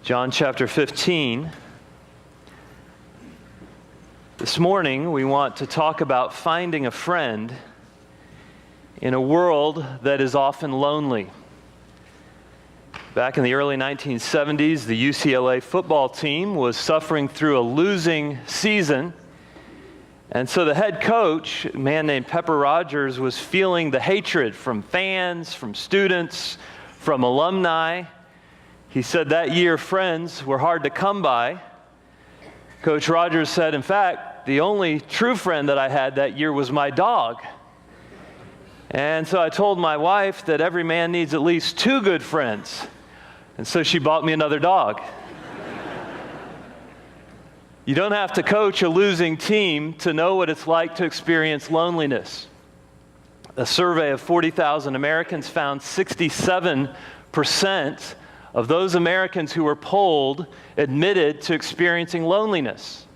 John chapter 15. This morning we want to talk about finding a friend in a world that is often lonely. Back in the early 1970s, the UCLA football team was suffering through a losing season. And so the head coach, a man named Pepper Rogers, was feeling the hatred from fans, from students, from alumni. He said that year friends were hard to come by. Coach Rogers said, in fact, the only true friend that I had that year was my dog. And so I told my wife that every man needs at least two good friends. And so she bought me another dog. You don't have to coach a losing team to know what it's like to experience loneliness. A survey of 40,000 Americans found 67% of those Americans who were polled admitted to experiencing loneliness.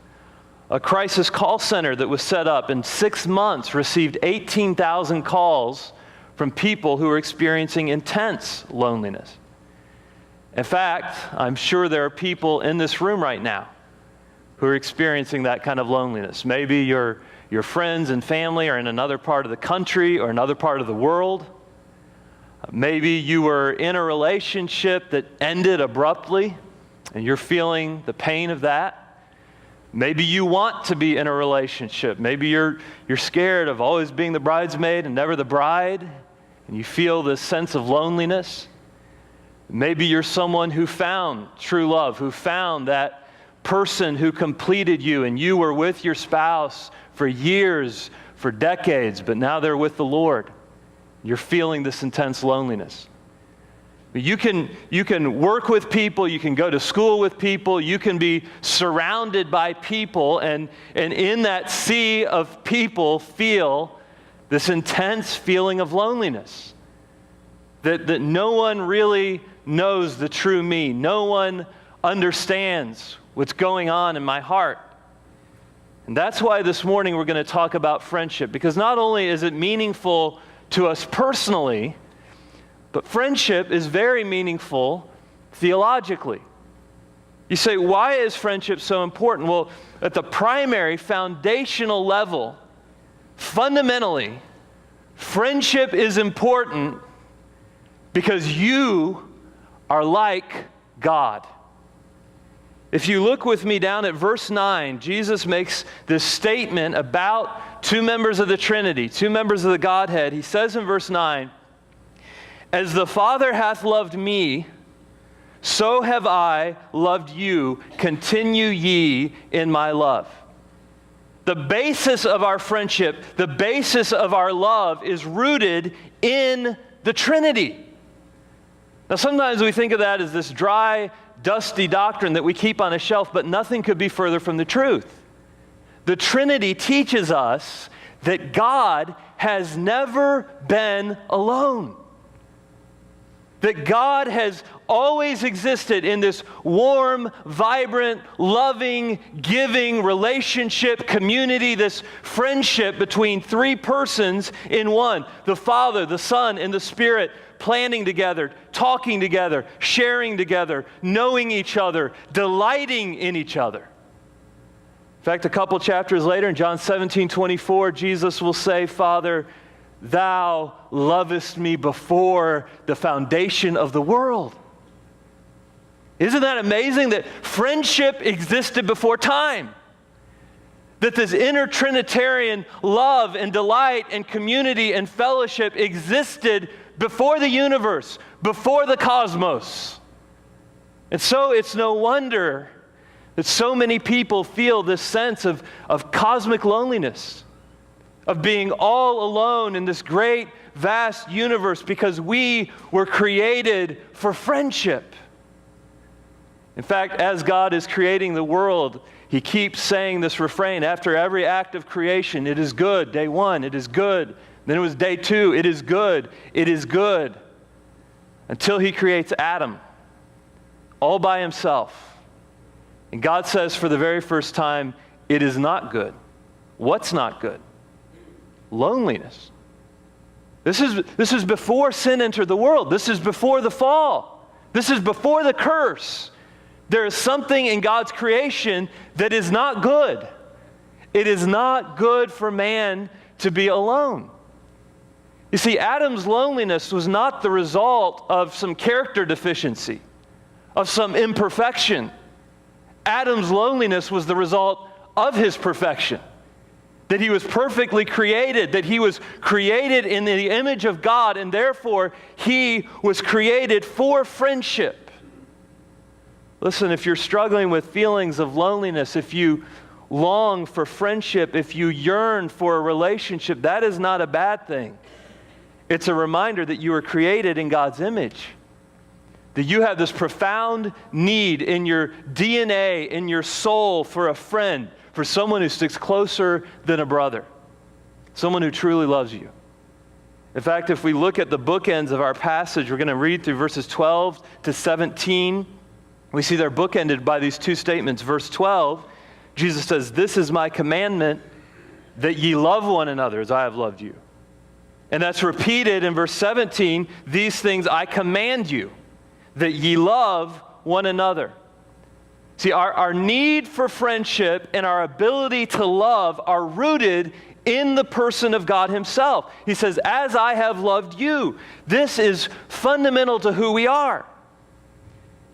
A crisis call center that was set up in 6 months received 18,000 calls from people who were experiencing intense loneliness. In fact, I'm sure there are people in this room right now who are experiencing that kind of loneliness. Maybe your friends and family are in another part of the country or another part of the world. Maybe you were in a relationship that ended abruptly and you're feeling the pain of that. Maybe you want to be in a relationship. Maybe you're scared of always being the bridesmaid and never the bride, and you feel this sense of loneliness. Maybe you're someone who found true love, who found that person who completed you, and you were with your spouse for years, for decades, but now they're with the Lord. You're feeling this intense loneliness. You can work with people, you can go to school with people, you can be surrounded by people, and in that sea of people feel this intense feeling of loneliness. That no one really knows the true me. No one understands what's going on in my heart. And that's why this morning we're going to talk about friendship, because not only is it meaningful to us personally, but friendship is very meaningful theologically. You say, why is friendship so important? Well, at the primary foundational level, fundamentally, friendship is important because you are like God. If you look with me down at verse 9, Jesus makes this statement about two members of the Trinity, two members of the Godhead. He says in verse 9, "As the Father hath loved me, so have I loved you. Continue ye in my love." The basis of our friendship, the basis of our love is rooted in the Trinity. Now, sometimes we think of that as this dry, dusty doctrine that we keep on a shelf, but nothing could be further from the truth. The Trinity teaches us that God has never been alone. That God has always existed in this warm, vibrant, loving, giving relationship, community, this friendship between three persons in one. The Father, the Son, and the Spirit planning together, talking together, sharing together, knowing each other, delighting in each other. In fact, a couple chapters later in John 17:24, Jesus will say, "Father, thou lovest me before the foundation of the world." Isn't that amazing that friendship existed before time? That this inner Trinitarian love and delight and community and fellowship existed before the universe, before the cosmos. And so it's no wonder that so many people feel this sense of cosmic loneliness, of being all alone in this great, vast universe, because we were created for friendship. In fact, as God is creating the world, He keeps saying this refrain after every act of creation: it is good. Day one, it is good. Then it was day two, it is good. It is good. Until He creates Adam, all by himself. And God says for the very first time, it is not good. What's not good? Loneliness. This is before sin entered the world. This is before the fall. This is before the curse. There is something in God's creation that is not good. It is not good for man to be alone. You see, Adam's loneliness was not the result of some character deficiency, of some imperfection. Adam's loneliness was the result of his perfection. That he was perfectly created, that he was created in the image of God, and therefore he was created for friendship. Listen, if you're struggling with feelings of loneliness, if you long for friendship, if you yearn for a relationship, that is not a bad thing. It's a reminder that you were created in God's image. That you have this profound need in your DNA, in your soul, for a friend, for someone who sticks closer than a brother, someone who truly loves you. In fact, if we look at the bookends of our passage, we're going to read through verses 12 to 17. We see they're bookended by these two statements. Verse 12, Jesus says, "This is my commandment, that ye love one another as I have loved you." And that's repeated in verse 17, "These things I command you, that ye love one another." See, our need for friendship and our ability to love are rooted in the person of God himself. He says, "As I have loved you." This is fundamental to who we are.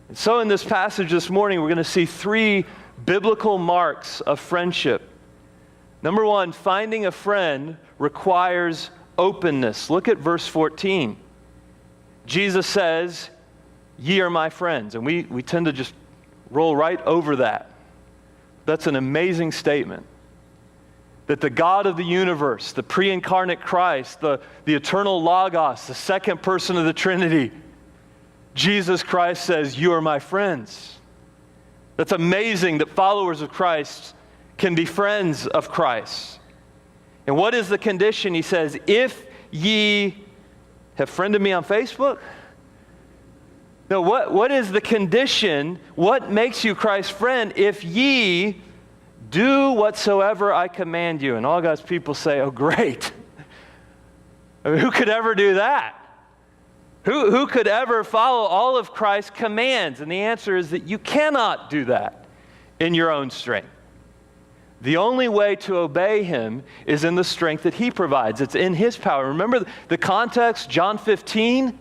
And so in this passage this morning, we're going to see three biblical marks of friendship. Number one, finding a friend requires openness. Look at verse 14. Jesus says, "Ye are my friends." And we tend to just roll right over that. That's an amazing statement. That the God of the universe, the pre-incarnate Christ, the eternal Logos, the second person of the Trinity, Jesus Christ says, "You are my friends." That's amazing that followers of Christ can be friends of Christ. And what is the condition? He says, "If ye have friended me on Facebook." No, what is the condition? What makes you Christ's friend? "If ye do whatsoever I command you." And all God's people say, "Oh, great." I mean, who could ever do that? Who could ever follow all of Christ's commands? And the answer is that you cannot do that in your own strength. The only way to obey him is in the strength that he provides. It's in his power. Remember the context, John 15?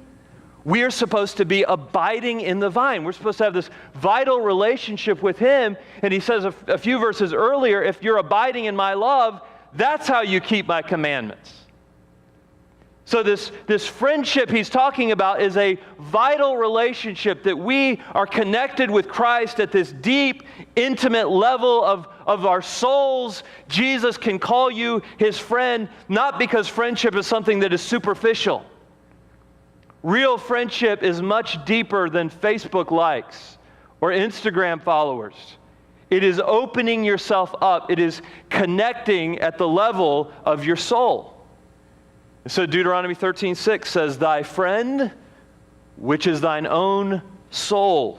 We are supposed to be abiding in the vine. We're supposed to have this vital relationship with him. And he says a few verses earlier, "If you're abiding in my love, that's how you keep my commandments." So this friendship he's talking about is a vital relationship that we are connected with Christ at this deep, intimate level of our souls. Jesus can call you his friend, not because friendship is something that is superficial. Real friendship is much deeper than Facebook likes or Instagram followers. It is opening yourself up. It is connecting at the level of your soul. And so Deuteronomy 13:6 says, "Thy friend, which is thine own soul."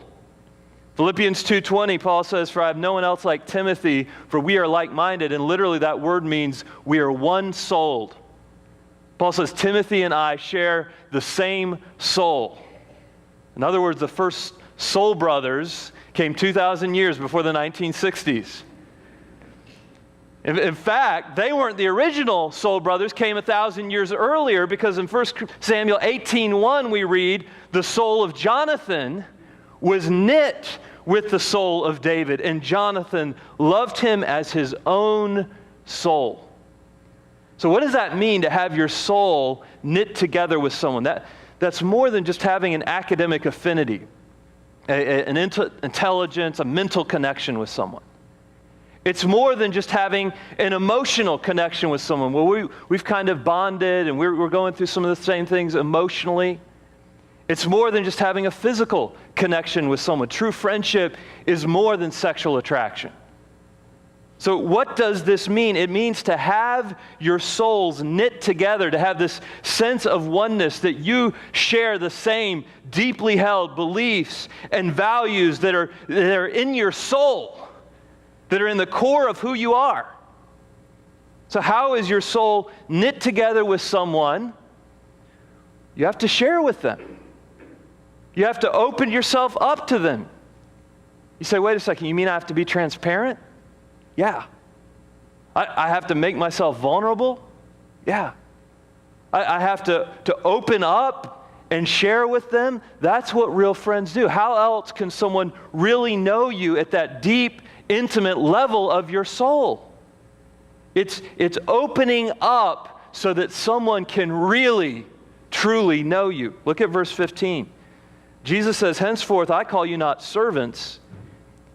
Philippians 2:20, Paul says, "For I have no one else like Timothy, for we are like-minded." And literally that word means we are one-souled. Paul says, Timothy and I share the same soul. In other words, the first soul brothers came 2,000 years before the 1960s. In fact, they weren't the original soul brothers, came 1,000 years earlier, because in 1 Samuel 18:1 we read, "The soul of Jonathan was knit with the soul of David, and Jonathan loved him as his own soul." So what does that mean to have your soul knit together with someone? That's more than just having an academic affinity, an intelligence, a mental connection with someone. It's more than just having an emotional connection with someone. Well, we've kind of bonded and we're going through some of the same things emotionally. It's more than just having a physical connection with someone. True friendship is more than sexual attraction. So what does this mean? It means to have your souls knit together, to have this sense of oneness, that you share the same deeply held beliefs and values that are in your soul, that are in the core of who you are. So how is your soul knit together with someone? You have to share with them. You have to open yourself up to them. You say, wait a second, you mean I have to be transparent? Yeah. I have to make myself vulnerable? Yeah. I have to open up and share with them? That's what real friends do. How else can someone really know you at that deep, intimate level of your soul? It's opening up so that someone can really, truly know you. Look at verse 15. Jesus says, henceforth I call you not servants,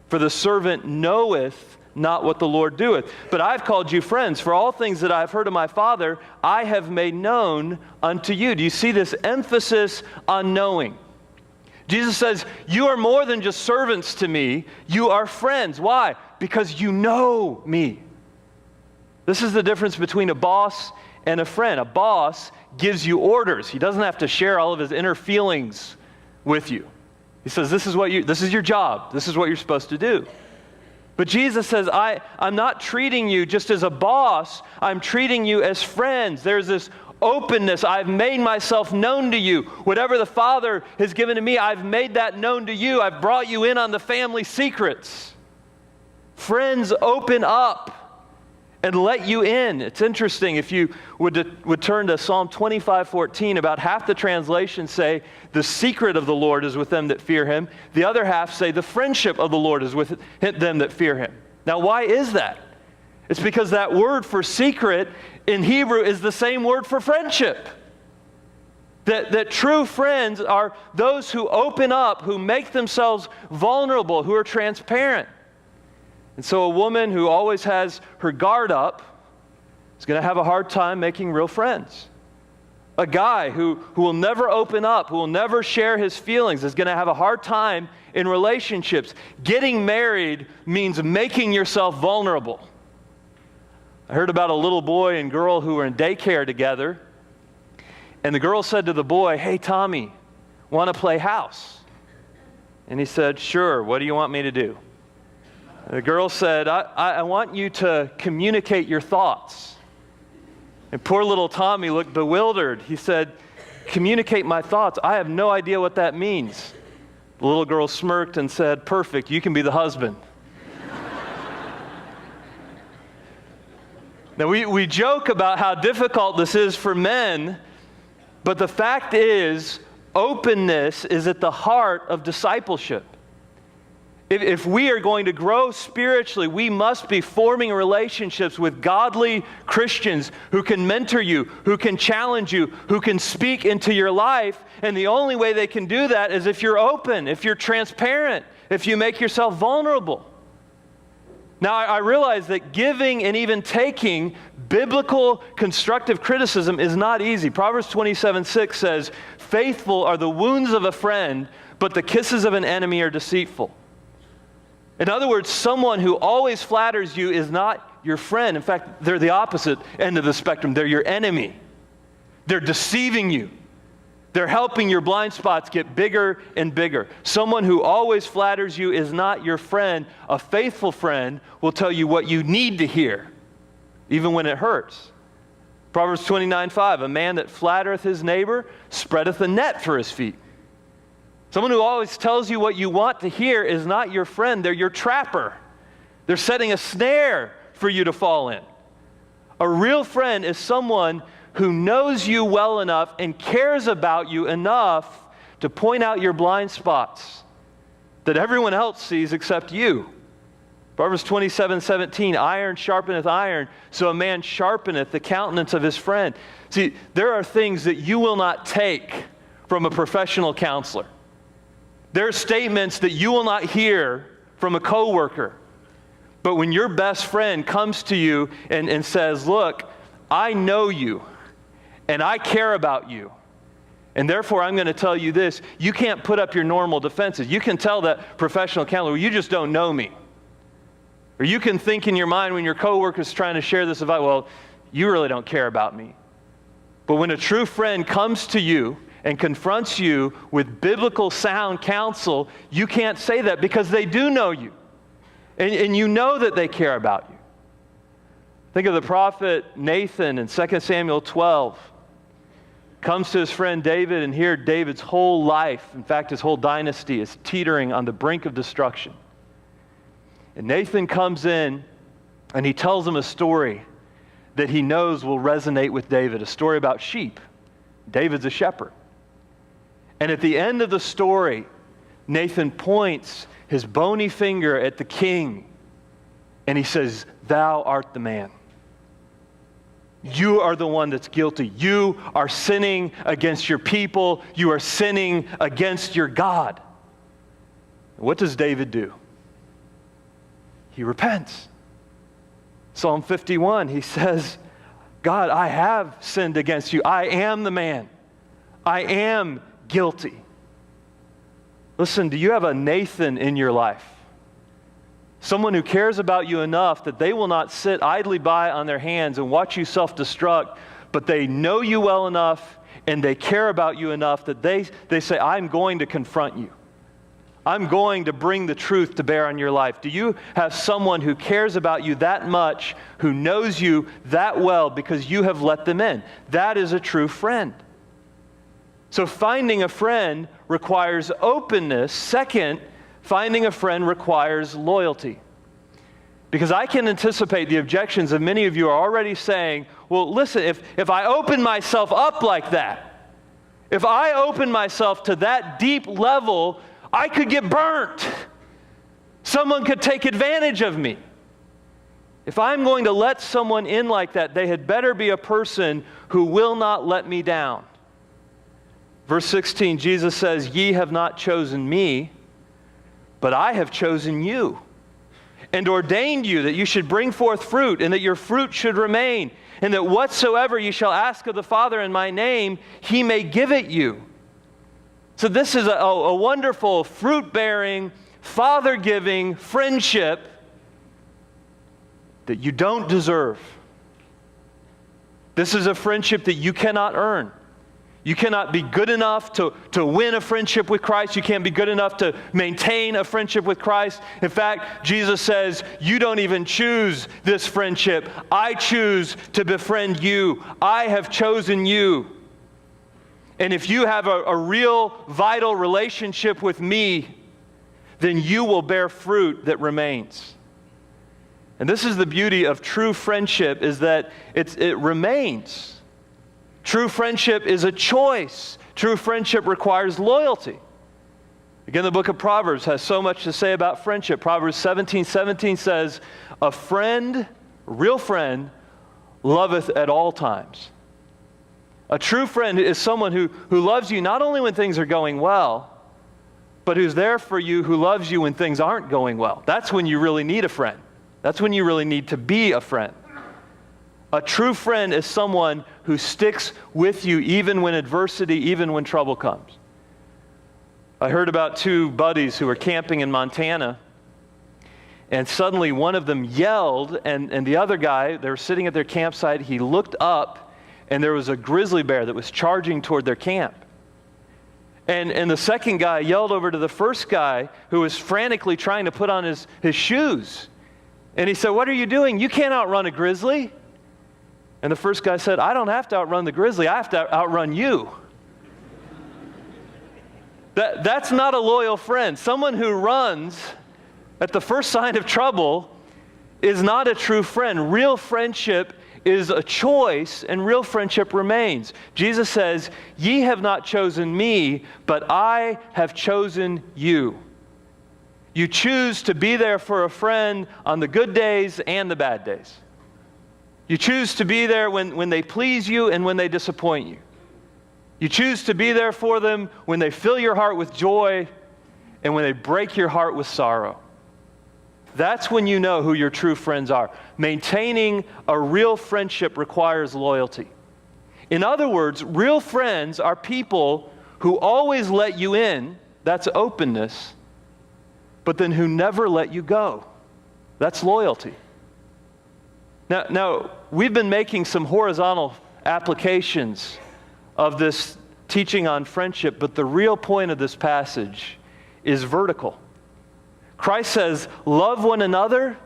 for the servant knoweth not what the Lord doeth. But I've called you friends, for all things that I have heard of my Father, I have made known unto you. Do you see this emphasis on knowing? Jesus says, you are more than just servants to me, you are friends. Why? Because you know me. This is the difference between a boss and a friend. A boss gives you orders. He doesn't have to share all of his inner feelings with you. He says, this is your job. This is what you're supposed to do. But Jesus says, I'm not treating you just as a boss. I'm treating you as friends. There's this openness. I've made myself known to you. Whatever the Father has given to me, I've made that known to you. I've brought you in on the family secrets. Friends open up and let you in. It's interesting, if you would turn to Psalm 25:14, about half the translations say, the secret of the Lord is with them that fear him. The other half say, the friendship of the Lord is with them that fear him. Now, why is that? It's because that word for secret in Hebrew is the same word for friendship. That true friends are those who open up, who make themselves vulnerable, who are transparent. And so a woman who always has her guard up is going to have a hard time making real friends. A guy who will never open up, who will never share his feelings, is going to have a hard time in relationships. Getting married means making yourself vulnerable. I heard about a little boy and girl who were in daycare together, and the girl said to the boy, hey, Tommy, want to play house? And he said, sure, what do you want me to do? The girl said, I want you to communicate your thoughts. And poor little Tommy looked bewildered. He said, communicate my thoughts? I have no idea what that means. The little girl smirked and said, perfect, you can be the husband. Now, we joke about how difficult this is for men, but the fact is, openness is at the heart of discipleship. If we are going to grow spiritually, we must be forming relationships with godly Christians who can mentor you, who can challenge you, who can speak into your life. And the only way they can do that is if you're open, if you're transparent, if you make yourself vulnerable. Now, I realize that giving and even taking biblical constructive criticism is not easy. Proverbs 27:6 says, faithful are the wounds of a friend, but the kisses of an enemy are deceitful. In other words, someone who always flatters you is not your friend. In fact, they're the opposite end of the spectrum. They're your enemy. They're deceiving you. They're helping your blind spots get bigger and bigger. Someone who always flatters you is not your friend. A faithful friend will tell you what you need to hear, even when it hurts. Proverbs 29:5, a man that flattereth his neighbor spreadeth a net for his feet. Someone who always tells you what you want to hear is not your friend. They're your trapper. They're setting a snare for you to fall in. A real friend is someone who knows you well enough and cares about you enough to point out your blind spots that everyone else sees except you. Proverbs 27:17, iron sharpeneth iron, so a man sharpeneth the countenance of his friend. See, there are things that you will not take from a professional counselor. There are statements that you will not hear from a coworker. But when your best friend comes to you and says, look, I know you, and I care about you, and therefore I'm going to tell you this, you can't put up your normal defenses. You can tell that professional counselor, well, you just don't know me. Or you can think in your mind when your coworker is trying to share this advice, well, you really don't care about me. But when a true friend comes to you and confronts you with biblical sound counsel, you can't say that because they do know you. And you know that they care about you. Think of the prophet Nathan in 2 Samuel 12. Comes to his friend David, and here David's whole life, in fact his whole dynasty, is teetering on the brink of destruction. And Nathan comes in and he tells him a story that he knows will resonate with David, a story about sheep. David's a shepherd. And at the end of the story, Nathan points his bony finger at the king and he says, "Thou art the man. You are the one that's guilty. You are sinning against your people. You are sinning against your God." What does David do? He repents. Psalm 51, he says, "God, I have sinned against you. I am the man. I am guilty." Listen, do you have a Nathan in your life? Someone who cares about you enough that they will not sit idly by on their hands and watch you self-destruct, but they know you well enough and they care about you enough that they say, "I'm going to confront you. I'm going to bring the truth to bear on your life." Do you have someone who cares about you that much, who knows you that well because you have let them in? That is a true friend. So finding a friend requires openness. Second, finding a friend requires loyalty. Because I can anticipate the objections of many of you are already saying, "Well, listen, if I open myself up like that, if I open myself to that deep level, I could get burnt. Someone could take advantage of me. If I'm going to let someone in like that, they had better be a person who will not let me down." Verse 16, Jesus says, "Ye have not chosen me, but I have chosen you, and ordained you that you should bring forth fruit, and that your fruit should remain, and that whatsoever ye shall ask of the Father in my name, he may give it you." So this is a wonderful, fruit-bearing, Father-giving friendship that you don't deserve. This is a friendship that you cannot earn. You cannot be good enough to win a friendship with Christ. You can't be good enough to maintain a friendship with Christ. In fact, Jesus says, "You don't even choose this friendship. I choose to befriend you. I have chosen you. And if you have a real, vital relationship with me, then you will bear fruit that remains." And this is the beauty of true friendship, is that it remains. True friendship is a choice. True friendship requires loyalty. Again, the book of Proverbs has so much to say about friendship. Proverbs 17:17 says, "A friend, a real friend, loveth at all times." A true friend is someone who loves you not only when things are going well, but who's there for you, who loves you when things aren't going well. That's when you really need a friend. That's when you really need to be a friend. A true friend is someone who sticks with you even when adversity, even when trouble comes. I heard about two buddies who were camping in Montana, and suddenly one of them yelled, and the other guy, they were sitting at their campsite, he looked up, and there was a grizzly bear that was charging toward their camp. And the second guy yelled over to the first guy, who was frantically trying to put on his shoes. And he said, "What are you doing? You can't outrun a grizzly." And the first guy said, "I don't have to outrun the grizzly. I have to outrun you." That's not a loyal friend. Someone who runs at the first sign of trouble is not a true friend. Real friendship is a choice, and real friendship remains. Jesus says, "Ye have not chosen me, but I have chosen you." You choose to be there for a friend on the good days and the bad days. You choose to be there when they please you and when they disappoint you. You choose to be there for them when they fill your heart with joy and when they break your heart with sorrow. That's when you know who your true friends are. Maintaining a real friendship requires loyalty. In other words, real friends are people who always let you in, that's openness, but then who never let you go. That's loyalty. Now, we've been making some horizontal applications of this teaching on friendship, but the real point of this passage is vertical. Christ says, "Love one another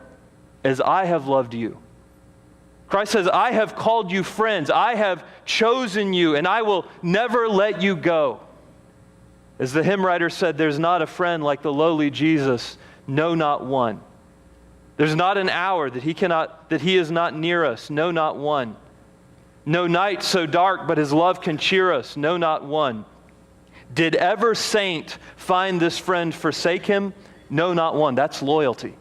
as I have loved you." Christ says, "I have called you friends. I have chosen you, and I will never let you go." As the hymn writer said, "There's not a friend like the lowly Jesus, no, not one." There's not an hour that he is not near us, no, not one. No night so dark, but his love can cheer us, no, not one. Did ever saint find this friend forsake him? No, not one. That's loyalty.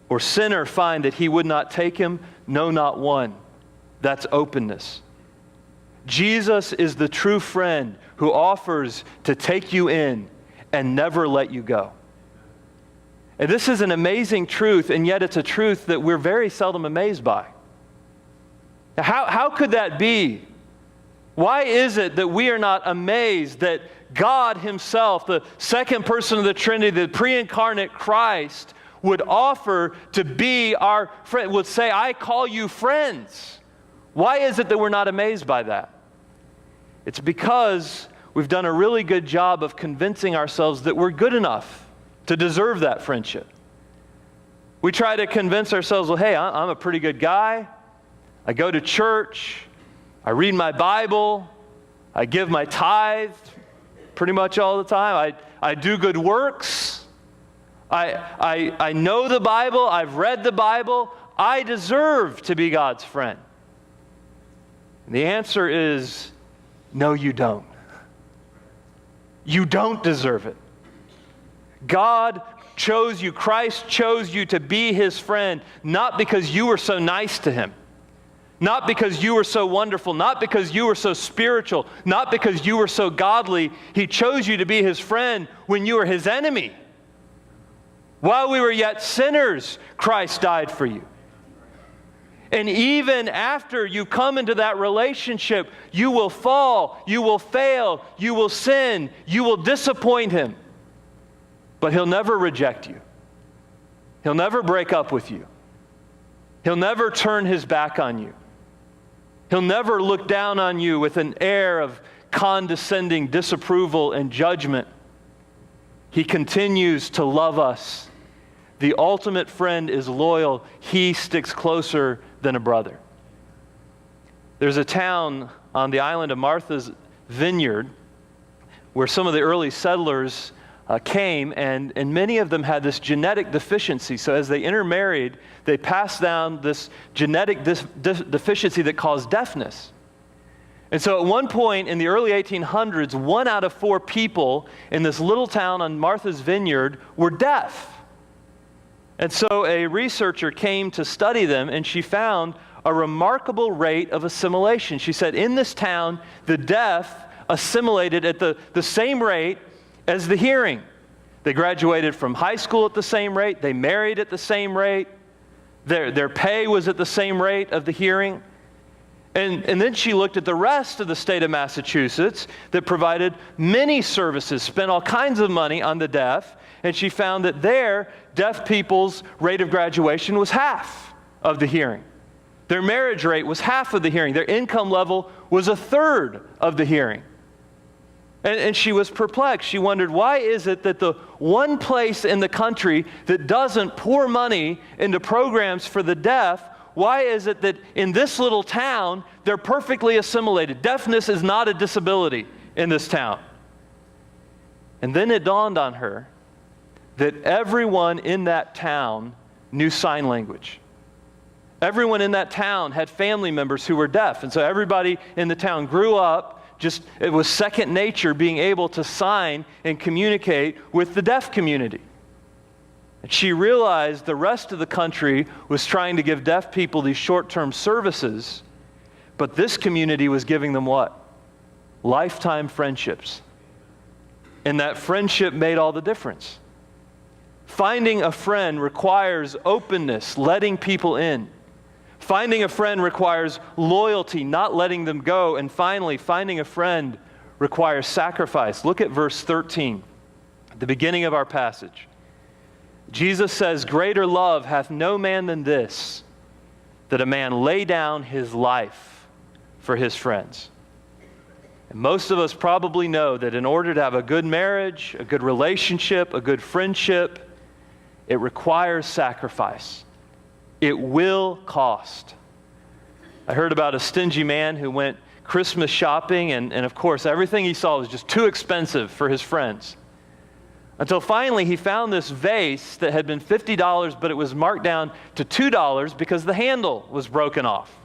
Or sinner find that he would not take him? No, not one. That's openness. Jesus is the true friend who offers to take you in and never let you go. And this is an amazing truth, and yet it's a truth that we're very seldom amazed by. How could that be? Why is it that we are not amazed that God himself, the second person of the Trinity, the pre-incarnate Christ, would offer to be our friend, would say, I call you friends? Why is it that we're not amazed by that? It's because we've done a really good job of convincing ourselves that we're good enough to deserve that friendship. We try to convince ourselves, well, hey, I'm a pretty good guy. I go to church. I read my Bible. I give my tithe pretty much all the time. I do good works. I know the Bible. I've read the Bible. I deserve to be God's friend. And the answer is, no, you don't. You don't deserve it. God chose you, Christ chose you to be his friend, not because you were so nice to him, not because you were so wonderful, not because you were so spiritual, not because you were so godly. He chose you to be his friend when you were his enemy. While we were yet sinners, Christ died for you. And even after you come into that relationship, you will fall, you will fail, you will sin, you will disappoint him. But he'll never reject you. He'll never break up with you. He'll never turn his back on you. He'll never look down on you with an air of condescending disapproval and judgment. He continues to love us. The ultimate friend is loyal. He sticks closer than a brother. There's a town on the island of Martha's Vineyard where some of the early settlers came, and many of them had this genetic deficiency. So as they intermarried, they passed down this genetic deficiency that caused deafness. And so at one point in the early 1800s, 1 out of 4 people in this little town on Martha's Vineyard were deaf. And so a researcher came to study them, and she found a remarkable rate of assimilation. She said, in this town, the deaf assimilated at the same rate as the hearing. They graduated from high school at the same rate. They married at the same rate. Their pay was at the same rate of the hearing. And then she looked at the rest of the state of Massachusetts that provided many services, spent all kinds of money on the deaf, and she found that their deaf people's rate of graduation was half of the hearing. Their marriage rate was half of the hearing. Their income level was a third of the hearing. And she was perplexed. She wondered, why is it that the one place in the country that doesn't pour money into programs for the deaf, why is it that in this little town, they're perfectly assimilated? Deafness is not a disability in this town. And then it dawned on her that everyone in that town knew sign language. Everyone in that town had family members who were deaf. And so everybody in the town grew up, it was second nature being able to sign and communicate with the deaf community. And she realized the rest of the country was trying to give deaf people these short-term services, but this community was giving them what? Lifetime friendships. And that friendship made all the difference. Finding a friend requires openness, letting people in. Finding a friend requires loyalty, not letting them go. And finally, finding a friend requires sacrifice. Look at verse 13, at the beginning of our passage. Jesus says, "Greater love hath no man than this, that a man lay down his life for his friends." And most of us probably know that in order to have a good marriage, a good relationship, a good friendship, it requires sacrifice. It will cost. I heard about a stingy man who went Christmas shopping, and of course, everything he saw was just too expensive for his friends. Until finally he found this vase that had been $50, but it was marked down to $2 because the handle was broken off.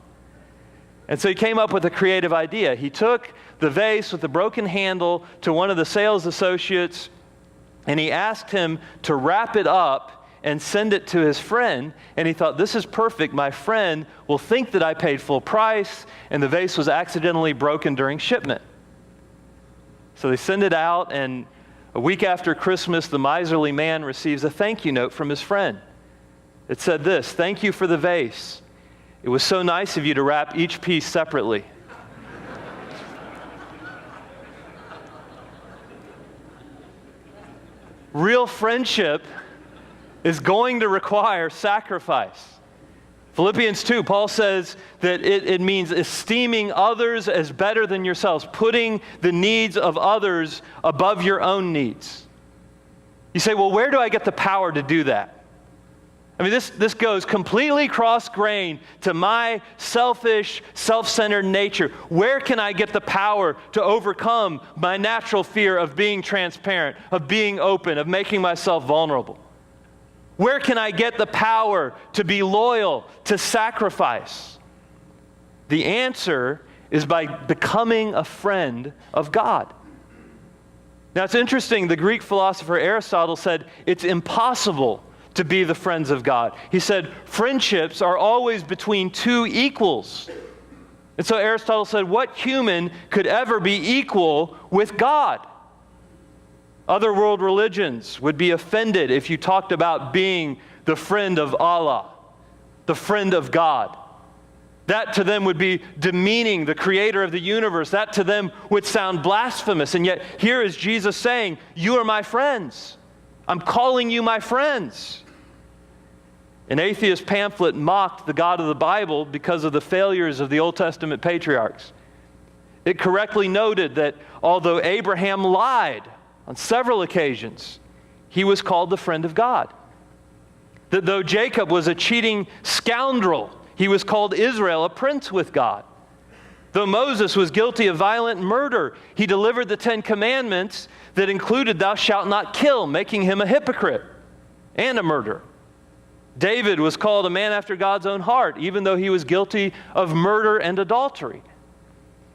And so he came up with a creative idea. He took the vase with the broken handle to one of the sales associates, and he asked him to wrap it up and send it to his friend. And he thought, this is perfect. My friend will think that I paid full price, and the vase was accidentally broken during shipment. So they send it out, and a week after Christmas, the miserly man receives a thank you note from his friend. It said this: "Thank you for the vase. It was so nice of you to wrap each piece separately." Real friendship is going to require sacrifice. Philippians 2, Paul says that it means esteeming others as better than yourselves, putting the needs of others above your own needs. You say, well, where do I get the power to do that? I mean, this goes completely cross-grain to my selfish, self-centered nature. Where can I get the power to overcome my natural fear of being transparent, of being open, of making myself vulnerable? Where can I get the power to be loyal, to sacrifice? The answer is by becoming a friend of God. Now, it's interesting, the Greek philosopher Aristotle said it's impossible to be the friends of God. He said friendships are always between two equals. And so Aristotle said, what human could ever be equal with God? Other world religions would be offended if you talked about being the friend of Allah, the friend of God. That to them would be demeaning the creator of the universe. That to them would sound blasphemous. And yet here is Jesus saying, you are my friends. I'm calling you my friends. An atheist pamphlet mocked the God of the Bible because of the failures of the Old Testament patriarchs. It correctly noted that although Abraham lied on several occasions, he was called the friend of God. That though Jacob was a cheating scoundrel, he was called Israel, a prince with God. Though Moses was guilty of violent murder, he delivered the 10 Commandments that included thou shalt not kill, making him a hypocrite and a murderer. David was called a man after God's own heart, even though he was guilty of murder and adultery.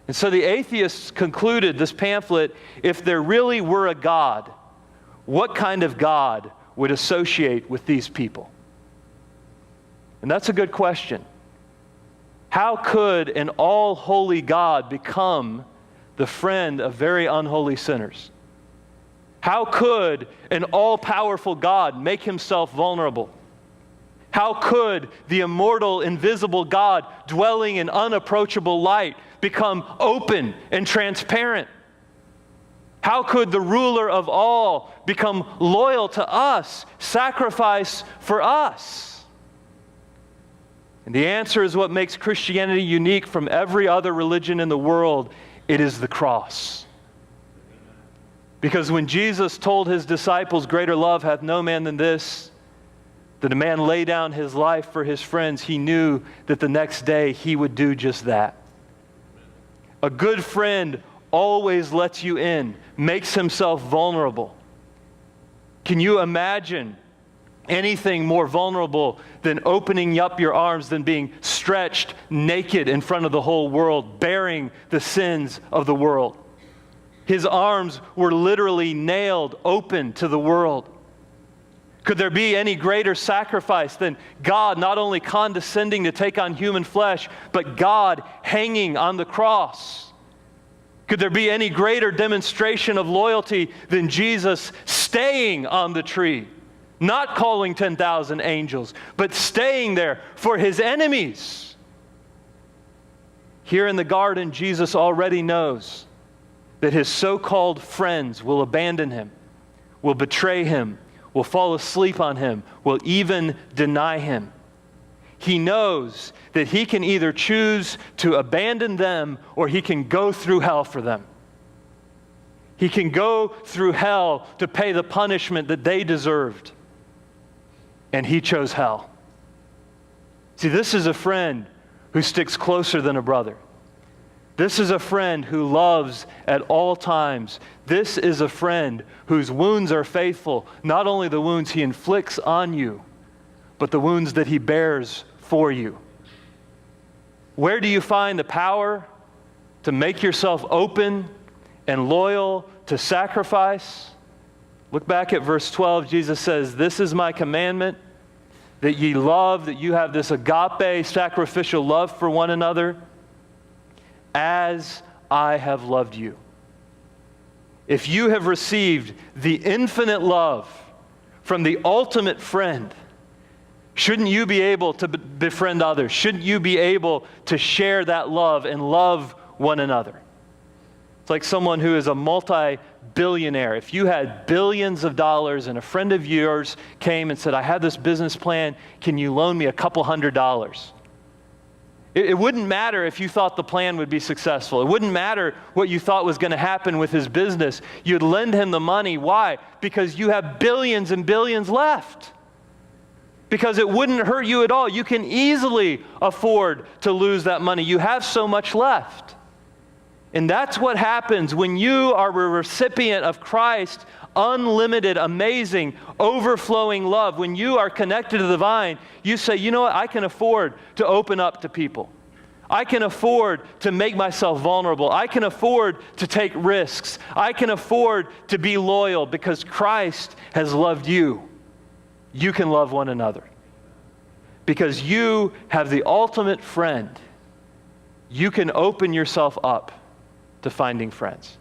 And so the atheists concluded this pamphlet, if there really were a God, what kind of God would associate with these people? And that's a good question. How could an all-holy God become the friend of very unholy sinners? How could an all-powerful God make himself vulnerable? How could the immortal, invisible God dwelling in unapproachable light become open and transparent? How could the ruler of all become loyal to us, sacrifice for us? And the answer is what makes Christianity unique from every other religion in the world. It is the cross. Because when Jesus told his disciples, greater love hath no man than this, that a man lay down his life for his friends, he knew that the next day he would do just that. A good friend always lets you in, makes himself vulnerable. Can you imagine anything more vulnerable than opening up your arms, than being stretched naked in front of the whole world, bearing the sins of the world? His arms were literally nailed open to the world. Could there be any greater sacrifice than God not only condescending to take on human flesh, but God hanging on the cross? Could there be any greater demonstration of loyalty than Jesus staying on the tree, not calling 10,000 angels, but staying there for his enemies? Here in the garden, Jesus already knows that his so-called friends will abandon him, will betray him, will fall asleep on him, will even deny him. He knows that he can either choose to abandon them or he can go through hell for them. He can go through hell to pay the punishment that they deserved. And he chose hell. See, this is a friend who sticks closer than a brother. This is a friend who loves at all times. This is a friend whose wounds are faithful, not only the wounds he inflicts on you, but the wounds that he bears for you. Where do you find the power to make yourself open and loyal to sacrifice? Look back at verse 12. Jesus says, "This is my commandment, that ye love," that you have this agape, sacrificial love for one another, "as I have loved you." If you have received the infinite love from the ultimate friend, shouldn't you be able to befriend others? Shouldn't you be able to share that love and love one another? It's like someone who is a multi-billionaire. If you had billions of dollars and a friend of yours came and said, "I have this business plan, can you loan me a couple $100?" It wouldn't matter if you thought the plan would be successful. It wouldn't matter what you thought was going to happen with his business. You'd lend him the money. Why? Because you have billions and billions left. Because it wouldn't hurt you at all. You can easily afford to lose that money. You have so much left. And that's what happens when you are a recipient of Christ's unlimited, amazing, overflowing love. When you are connected to the vine, you say, "You know what? I can afford to open up to people. I can afford to make myself vulnerable. I can afford to take risks. I can afford to be loyal because Christ has loved you." You can love one another. Because you have the ultimate friend, you can open yourself up to finding friends.